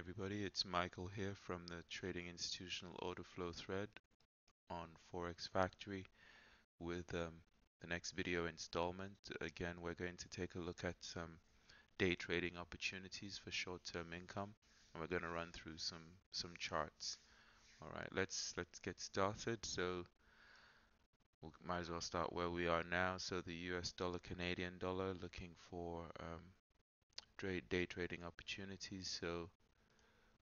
everybody. It's Michael here from the Trading Institutional Order Flow thread on Forex Factory with the next video installment. Again, we're going to take a look at some day trading opportunities for short-term income, and we're going to run through some charts. All right, let's get started. So we might as well start where we are now. So the US dollar, Canadian dollar, looking for day trading opportunities. So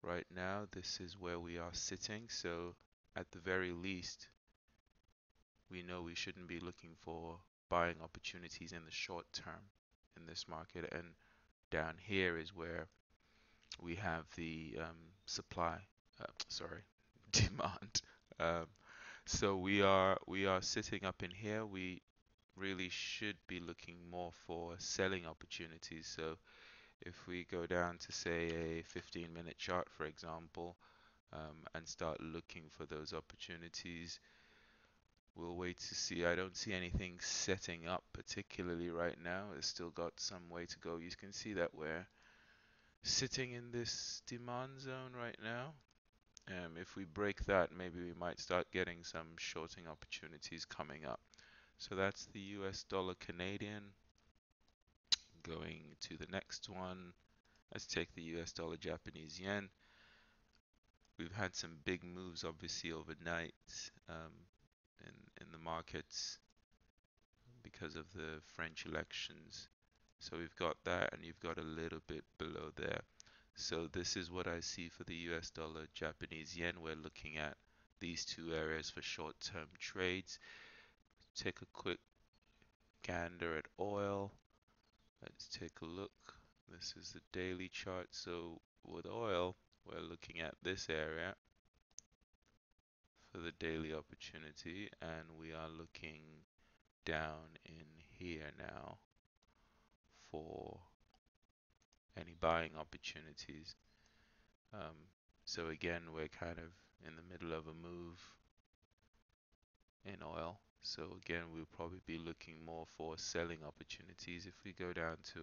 right now, this is where we are sitting. So at the very least, we know we shouldn't be looking for buying opportunities in the short term in this market. And down here is where we have the demand. Um, so we are sitting up in here. We really should be looking more for selling opportunities. So if we go down to say a 15-minute chart, for example, and start looking for those opportunities, we'll wait to see. I don't see anything setting up particularly right now. It's still got some way to go. You can see that we're sitting in this demand zone right now. If we break that, maybe we might start getting some shorting opportunities coming up. So that's the US dollar Canadian. Going to the next one, let's take the US dollar Japanese yen. We've had some big moves obviously overnight in the markets because of the French elections. So we've got that, and you've got a little bit below there. So this is what I see for the US dollar Japanese yen. We're looking at these two areas for short-term trades. Take a quick gander at oil. Let's take a look. This is the daily chart. So with oil, we're looking at this area for the daily opportunity, and we are looking down in here now for any buying opportunities. So again, we're kind of in the middle of a move in oil. So again, we'll probably be looking more for selling opportunities. If we go down to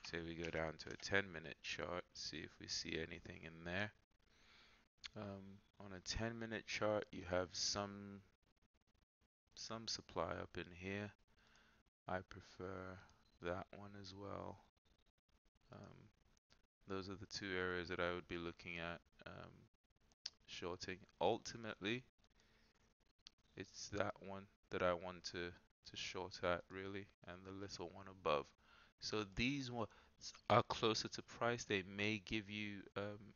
say we go down to a 10-minute chart, see if we see anything in there. On a 10-minute chart, you have some supply up in here. I prefer that one as well. Those are the two areas that I would be looking at shorting. Ultimately, it's that one that I want to short at really, and the little one above. So these ones are closer to price. They may give you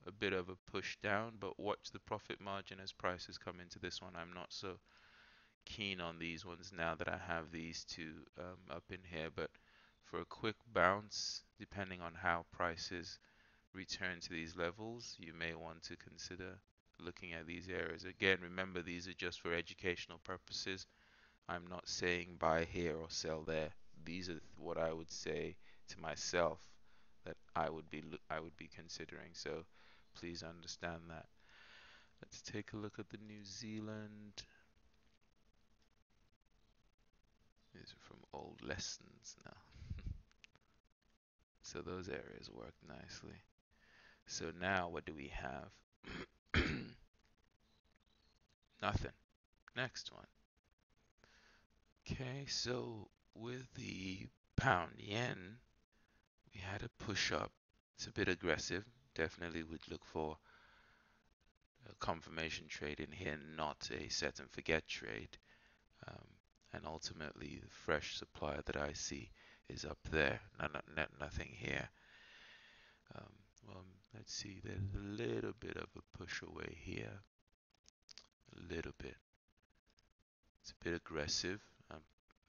a bit of a push down, but watch the profit margin as prices come into this one. I'm not so keen on these ones now that I have these two up in here, but for a quick bounce, depending on how prices return to these levels, you may want to consider looking at these areas. Again, remember, these are just for educational purposes. I'm not saying buy here or sell there. These are what I would say to myself that I would be considering. So please understand that. Let's take a look at the New Zealand. These are from old lessons now. So those areas work nicely. So now what do we have? Nothing. Next one. Okay, so with the pound yen, we had a push up. It's a bit aggressive. Definitely would look for a confirmation trade in here, not a set and forget trade. And ultimately, the fresh supply that I see is up there. Nothing here. Well, let's see. There's a little bit of a push away here. A little bit. It's a bit aggressive.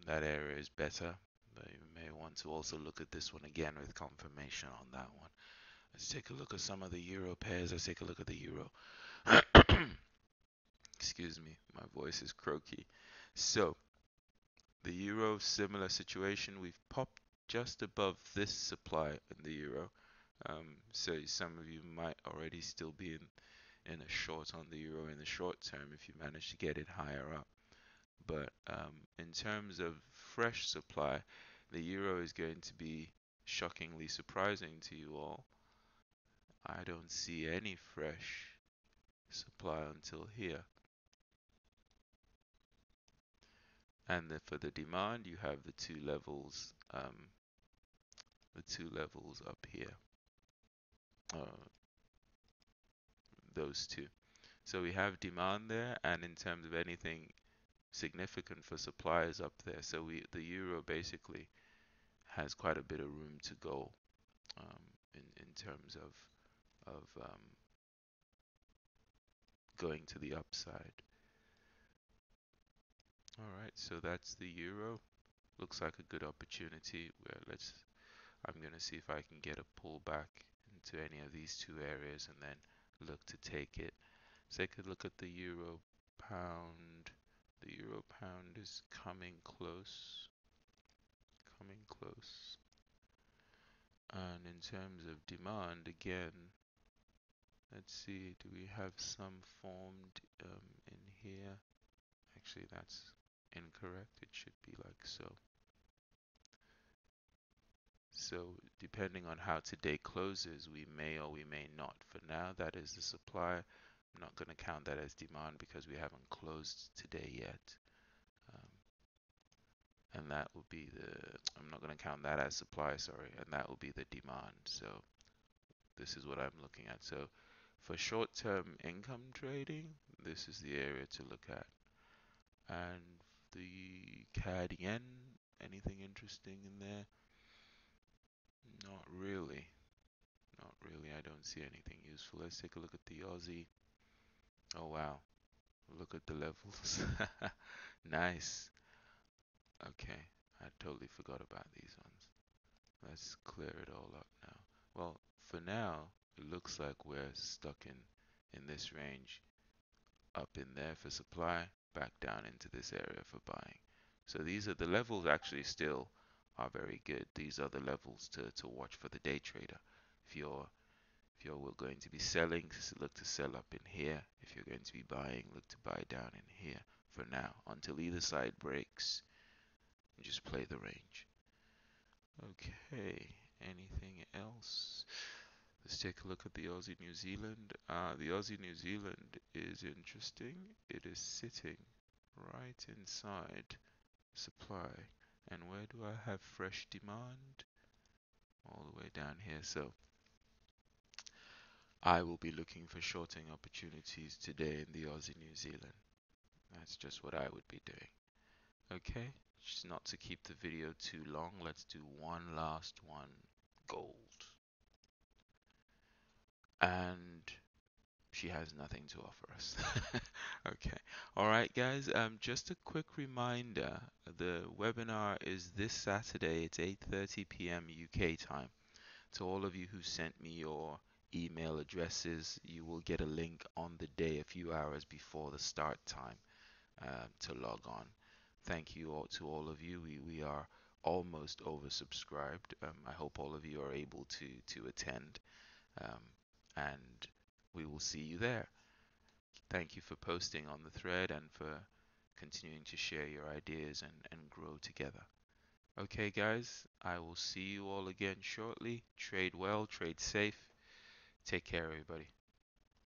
That area is better, but you may want to also look at this one again with confirmation on that one. Let's take a look at some of the euro pairs. Let's take a look at the euro. Excuse me, my voice is croaky. So the euro, similar situation. We've popped just above this supply in the euro. So some of you might already still be in a short on the euro in the short term if you manage to get it higher up. But in terms of fresh supply, the euro is going to be shockingly surprising to you all. I don't see any fresh supply until here. And then for the demand, you have the two levels up here, uh, those two. So we have demand there, and in terms of anything significant for supply is up there. So the euro basically has quite a bit of room to go in terms of going to the upside. All right, so that's the euro. Looks like a good opportunity. Where I'm gonna see if I can get a pullback into any of these two areas and then look to take it. So take a look at the euro pound. The euro pound is coming close. Coming close. And in terms of demand, again, let's see, do we have some formed in here? Actually, that's incorrect. It should be like so. So depending on how today closes, we may or we may not. For now, that is the supply. I'm not going to count that as demand because we haven't closed today yet. And that will be I'm not going to count that as supply, sorry, and that will be the demand. So this is what I'm looking at. So for short-term income trading, this is the area to look at. And the CAD yen, anything interesting in there? Not really. Not really. I don't see anything useful. Let's take a look at the Aussie. Oh wow. Look at the levels. Nice. Okay. I totally forgot about these ones. Let's clear it all up now. Well, for now, it looks like we're stuck in this range. Up in there for supply, back down into this area for buying. So these are the levels actually still are very good. These are the levels to watch for the day trader. If you're going to be selling, look to sell up in here. If you're going to be buying, look to buy down in here for now until either side breaks. And just play the range. Okay, anything else? Let's take a look at the Aussie New Zealand. The Aussie New Zealand is interesting. It is sitting right inside supply. And where do I have fresh demand? All the way down here. So I will be looking for shorting opportunities today in the Aussie New Zealand. That's just what I would be doing. Okay, just not to keep the video too long, let's do one last one. Gold. And she has nothing to offer us. Okay. All right, guys. Just a quick reminder, the webinar is this Saturday. It's 8:30 p.m. UK time. To all of you who sent me your email addresses, you will get a link on the day a few hours before the start time to log on. Thank you all to all of you. We are almost oversubscribed. I hope all of you are able to attend, and we will see you there. Thank you for posting on the thread and for continuing to share your ideas and grow together. Okay, guys, I will see you all again shortly. Trade well, trade safe. Take care, everybody.